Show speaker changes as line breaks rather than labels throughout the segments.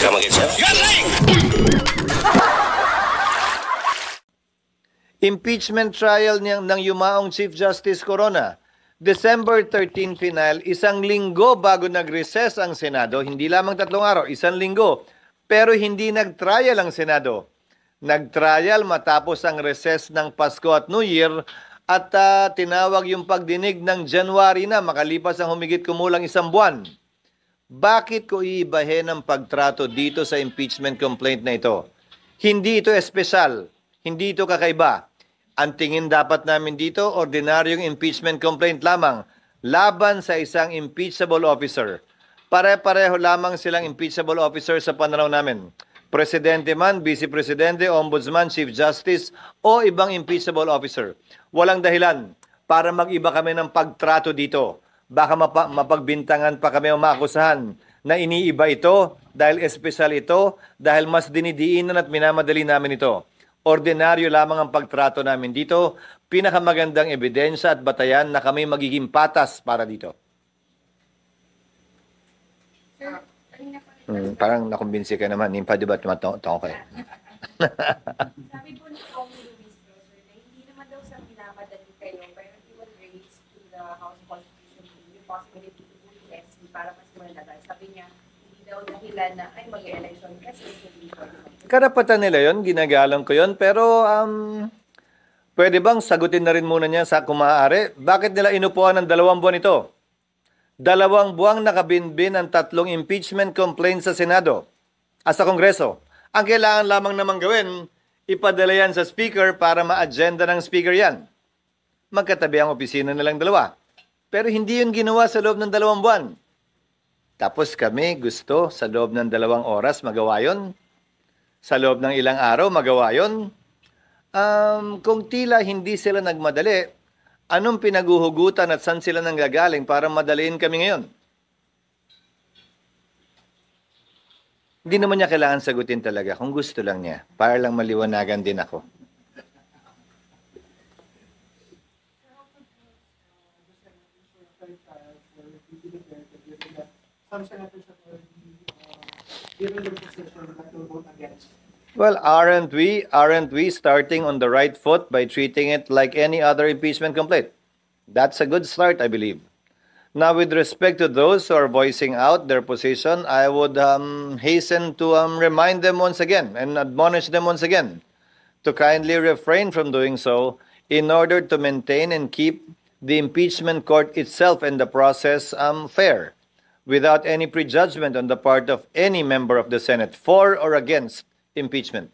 come again, sir? You're lying!
Impeachment trial ng yumaong Chief Justice Corona. December 13 final, isang linggo bago nag-recess ang Senado, hindi lamang 3 araw, isang linggo. Pero hindi nag-trial ang Senado. Nag-trial matapos ang recess ng Pasko at New Year at tinawag yung pagdinig ng January na makalipas ang humigit kumulang 1 buwan. Bakit ko iibahin ang pagtrato dito sa impeachment complaint na ito? Hindi ito espesyal, hindi ito kakaiba. Ang tingin dapat namin dito, ordinaryong impeachment complaint lamang laban sa isang impeachable officer. Pare-pareho lamang silang impeachable officer sa pananaw namin. Presidente man, Vice Presidente, Ombudsman, Chief Justice o ibang impeachable officer. Walang dahilan para mag-iba kami ng pagtrato dito. Baka mapagbintangan pa kami o maakusahan na iniiba ito dahil espesyal ito, dahil mas dinidiinan at minamadali namin ito. Ordinaryo lamang ang pagtrato namin dito, pinakamagandang ebidensya at batayan na kami magiging patas para dito. Parang nakumbinsi ka naman, hindi pa diba tumatawag kayo?
Sabi po ni Kong Luis, na hindi naman daw sa pinapadali kayo, pero he will raise to the House Constitution the possibility to do the SC para mas malagal. Sabi niya, hindi daw dahilan na ay mag-election kasi hindi ko.
Karapatan nila yon, ginagalang ko yon, pero pwede bang sagutin na rin muna niya sa kumaari? Bakit nila inupuan ng 2 buwan ito? 2 buwang nakabinbin ang 3 impeachment complaints sa Senado at sa Kongreso. Ang kailangan lamang naman gawin, ipadala yan sa Speaker para ma-agenda ng Speaker yan. Magkatabi ang opisina nilang 2. Pero hindi yun ginawa sa loob ng 2 buwan. Tapos kami gusto sa loob ng 2 oras magawa yun. Sa loob ng ilang araw magawa yun. Kung tila hindi sila nagmadali, anong pinaguhugutan at saan sila nanggagaling para madaliin kami ngayon? Hindi naman niya kailangan sagutin talaga kung gusto lang niya. Para lang maliwanagan din ako. Well, aren't we starting on the right foot by treating it like any other impeachment complaint? That's a good start, I believe. Now, with respect to those who are voicing out their position, I would hasten to remind them once again and admonish them once again to kindly refrain from doing so in order to maintain and keep the impeachment court itself and the process fair, without any prejudgment on the part of any member of the Senate for or against impeachment.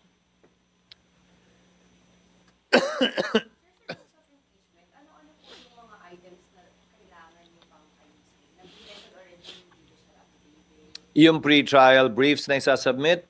Yung pre-trial briefs na isasubmit,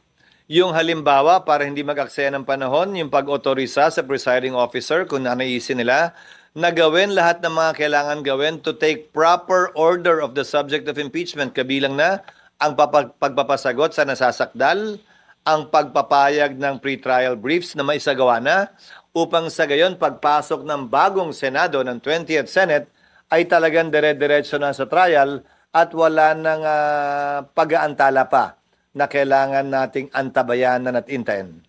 yung halimbawa para hindi mag-aksaya ng panahon, yung pag-otorisa sa presiding officer kung nanaisin nila, na gawin lahat ng mga kailangan gawin to take proper order of the subject of impeachment, kabilang na ang pagpapasagot sa nasasakdal, ang pagpapayag ng pre-trial briefs na maisagawa na, upang sa gayon pagpasok ng bagong Senado ng 20th Senate ay talagang dire-diretso na sa trial at wala nang pag-aantala pa na kailangan nating antabayanan at intayin.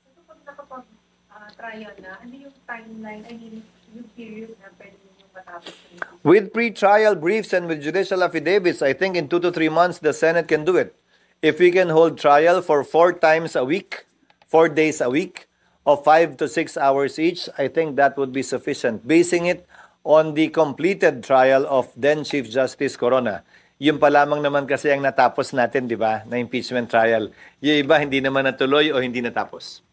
So, pag nakapag-trial na, ano yung timeline, I mean, yung period na pwede yung matapos?
With pre-trial briefs and with judicial affidavits, I think in 2 to 3 months the Senate can do it. If we can hold trial for 4 times a week, 4 days a week, of 5 to 6 hours each, I think that would be sufficient. Basing it on the completed trial of then Chief Justice Corona. Yung pa lamang naman kasi ang natapos natin, di ba, na impeachment trial. Yung iba hindi naman natuloy o hindi natapos.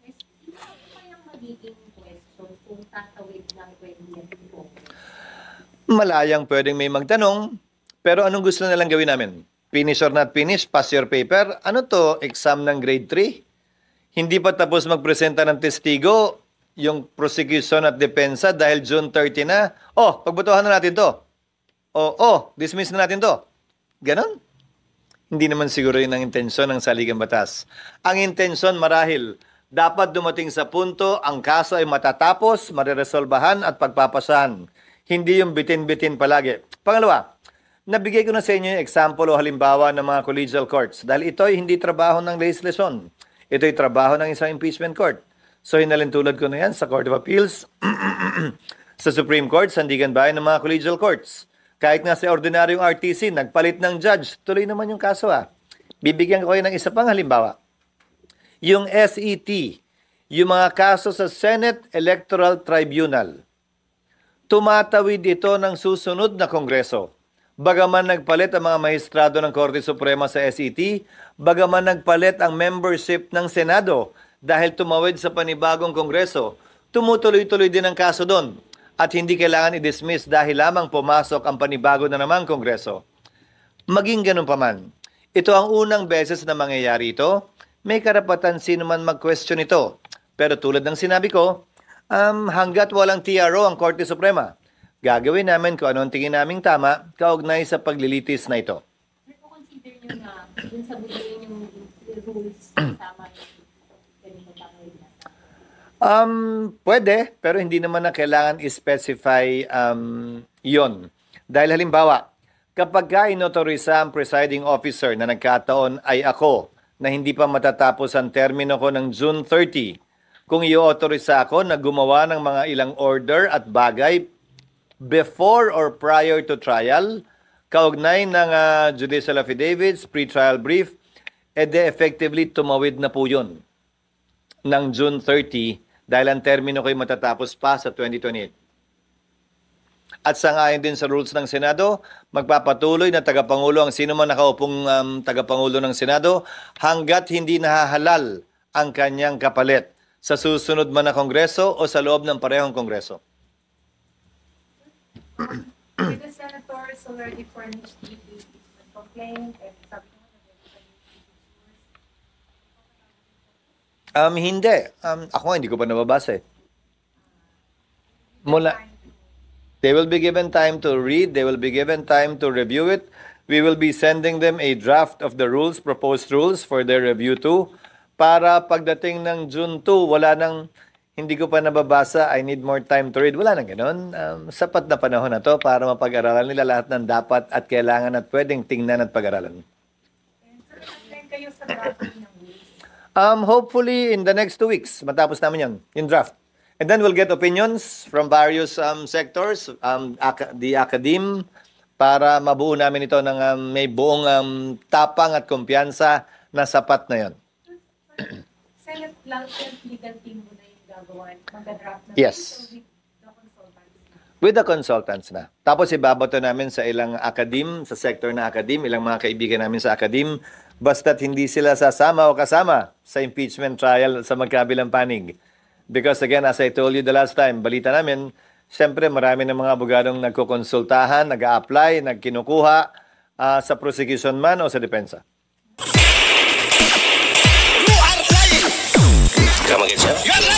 Ano pa yung magiging question kung tatawid ng 20th po?
Malayang pwedeng may magtanong, pero anong gusto nilang gawin namin? Finish or not finish, pass your paper. Ano to, exam ng grade 3? Hindi pa tapos magpresenta ng testigo, yung prosecution at depensa dahil June 30 na. Oh, pagbotohan na natin to. Dismiss na natin to. Ganon? Hindi naman siguro yun ang intensyon ng saligang batas. Ang intensyon marahil, dapat dumating sa punto, ang kaso ay matatapos, mareresolbahan at pagpapasahan. Hindi yung bitin-bitin palagi. Pangalawa, Nabigay ko na sa inyo yung example o halimbawa ng mga collegial courts dahil ito ay hindi trabaho ng legislation. Ito ay trabaho ng isang impeachment court. So hinalintulad ko na yan sa Court of Appeals, sa Supreme Court, sandigan bayan ng mga collegial courts. Kahit nga sa ordinaryong RTC, nagpalit ng judge, tuloy naman yung kaso Bibigyan ko kayo ng isa pang halimbawa. Yung SET, yung mga kaso sa Senate Electoral Tribunal, tumatawid ito ng susunod na Kongreso. Bagaman nagpalit ang mga maestrado ng Korte Suprema sa SET, bagaman nagpalit ang membership ng Senado dahil tumawid sa panibagong Kongreso, tumutuloy-tuloy din ang kaso doon at hindi kailangan i-dismiss dahil lamang pumasok ang panibago na namang Kongreso. Maging ganun pa man, ito ang unang beses na mangyayari ito. May karapatan sino man mag-question ito. Pero tulad ng sinabi ko, hanggat walang TRO ang Korte Suprema, gagawin namin kung ano ang tingin naming tama kaugnay sa paglilitis na ito.
Pero consider nyo na dun sa butuin yung rules tama ganito
Pwede, pero hindi naman na kailangan i-specify yon. Dahil halimbawa, kapag ka-inotorisa ang presiding officer na nagkataon ay ako na hindi pa matatapos ang termino ko ng June 30, kung i-autorisa ako na gumawa ng mga ilang order at bagay before or prior to trial, kaugnay ng judicial affidavits, pre-trial brief, edi effectively tumawid na po yun ng June 30 dahil ang termino ko'y matatapos pa sa 2028. At sangayon din sa rules ng Senado, magpapatuloy na tagapangulo ang sino man nakaupong tagapangulo ng Senado hanggat hindi nahahalal ang kanyang kapalit sa susunod man na Kongreso o sa loob ng parehong Kongreso.
With the senators already furnished the complaint and sabi ko
Hindi. Ako nga, hindi ko pa nababasa They will be given time to read. They will be given time to review it. We will be sending them a draft of the rules, proposed rules for their review too. Para pagdating ng June 2, wala nang, hindi ko pa nababasa, I need more time to read. Wala nang gano'n. Sapat na panahon na to para mapag-aralan nila lahat ng dapat at kailangan at pwedeng tingnan at pag-aralan.
kayo sa drafting ng rules?
Hopefully in the next 2 weeks, matapos namin yun, yung draft. And then we'll get opinions from various sectors, the academe, para mabuo namin ito ng may buong tapang at kumpiyansa na sapat na yon.
Senate legal team mo na yung gagawa, mag-draft na.
Yes. With the consultants na. Tapos ibabato namin sa ilang academe, sa sector na academe, ilang mga kaibigan namin sa academe, basta't hindi sila sasama o kasama sa impeachment trial sa magkabilang panig. Because again, as I told you the last time, balita namin, siyempre marami ng mga abogadong nagkukonsultahan, nag-a-apply, nagkinukuha sa prosecution man o sa depensa.
Come again, sir.